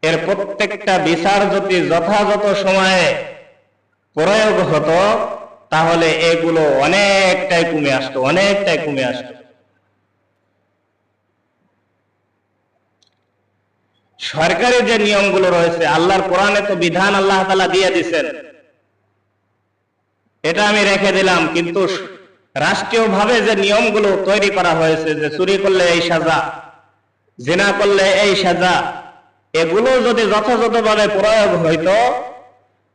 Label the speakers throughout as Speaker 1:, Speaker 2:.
Speaker 1: এর প্রত্যেকটা বিচার যদি যথাযথ সময়ে প্রয়োগ হতো তাহলে এগুলো অনেকটাই কমে আসতো। সরকারি যে নিয়মগুলো রয়েছে, আল্লাহর কোরআনে তো বিধান আল্লাহ তাআলা দিয়ে দিয়েছেন, এটা আমি রেখে দিলাম, কিন্তু রাষ্ট্রীয়ভাবে যে নিয়মগুলো তৈরি করা হয়েছে, যে চুরি করলে এই সাজা, জিনা করলে এই সাজা, এগুলো যদি যথাযথভাবে প্রয়োগ হইতো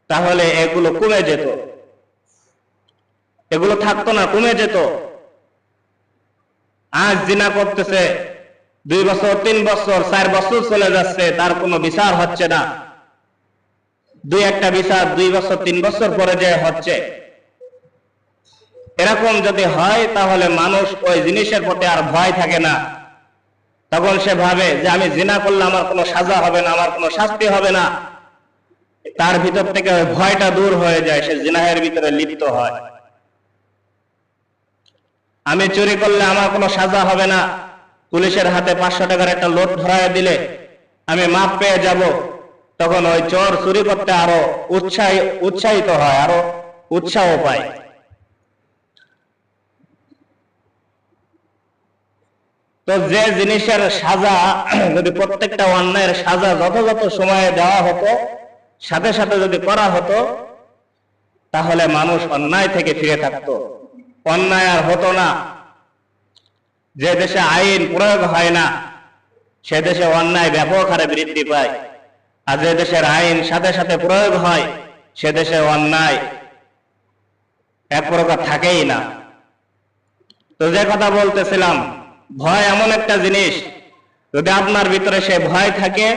Speaker 1: তাহলে এগুলো কমে যেত, এগুলো থাকতো না, কমে যেত। আজ জিনা করতেছে, 2 বছর 3 বছর 4 বছর চলে যাচ্ছে, তার কোনো বিচার হচ্ছে না। 2-একটা বিচার 2 বছর 3 বছর পরে যে হচ্ছে। এরকম যদি হয় তাহলে মানুষ ওই জিনিসের প্রতি আর ভয় থাকে না। তখন সে ভাবে যে আমি জিনা করলে আমার কোনো সাজা হবে না, আমার কোনো শাস্তি হবে না। তার ভিতর থেকে ওই ভয়টা দূর হয়ে যায়, সে জিনাহের ভিতরে লিপ্ত হয়। আমি চুরি করলে আমার কোনো সাজা হবে না, পুলিশের হাতে 500 টাকার একটা লোড ধরায় দিলে আমি মাপ পেয়ে যাব। তখন ওই চোর চুরি করতে আরো উৎসাহিত হয়, আরো উৎসাহ পায়। তো যে জিনিসের সাজা, যদি প্রত্যেকটা অন্যায়ের সাজা যথাযথ সময়ে দেওয়া হতো, সাথে সাথে যদি করা হতো, তাহলে মানুষ অন্যায় থেকে ফিরে থাকতো, অন্যায় আর হতো না। যে দেশে আইন প্রয়োগ হয় না সে দেশে অন্যায় ব্যাপক হারে বৃদ্ধি পায়, আর যে দেশের আইন সাথে সাথে প্রয়োগ হয় সে দেশে অন্যায় এক প্রকার থাকেই না। তো যে কথা বলতেছিলাম, ভয় এমন একটা জিনিস, যদি আপনার ভিতরে সে ভয় থাকে,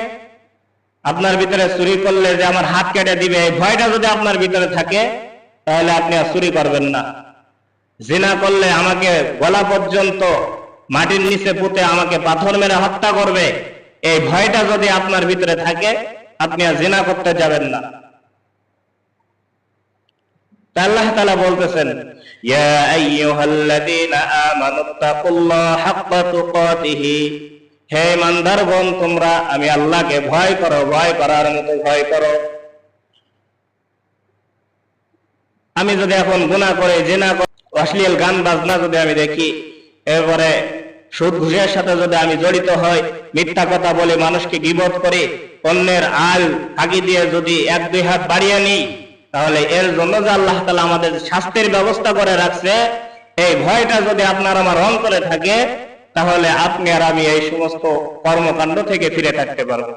Speaker 1: আপনার ভিতরে চুরি করলে যে আমার হাত কেটে দিবে এই ভয়টা যদি আপনার ভিতরে থাকে, তাহলে আপনি আর চুরি করবেন না। জিনা করলে আমাকে গলা পর্যন্ত মাটির নিচে পুঁতে আমাকে পাথর মেরে হত্যা করবে, এই ভয়টা যদি আপনার ভিতরে থাকে, আপনি আর জিনা করতে যাবেন না। আল্লাহ তাআলা বলতেছেন, ইয়া আইয়ুহাল্লাযীনা আমানুত্তাকুল্লাহা হাক্কা তুকাতিহি, হে ইমানদারগণ, তোমরা আমি আল্লাহকে ভয় করো, ভয় করার মতো ভয় করো। আমি যদি এখন গুনাহ করে, জিনা করে, অশ্লীল গান বাজনা যদি আমি দেখি, এরপরে সুদ ঘুষের সাথে যদি আমি জড়িত হই, মিথ্যা কথা বলে মানুষকে গীবত করে, অন্যের আল ফাঁকি দিয়ে যদি 1-2 হাত বাড়িয়ে নিই, তাহলে এর জন্য যে আল্লাহ তাআলা আমাদের শাস্তির ব্যবস্থা করে রাখছে, এই ভয়টা যদি আপনার আমার অন্তরে থাকে, তাহলে আপনি আর আমি এই সমস্ত কর্মকাণ্ড থেকে ফিরে থাকতে পারবো।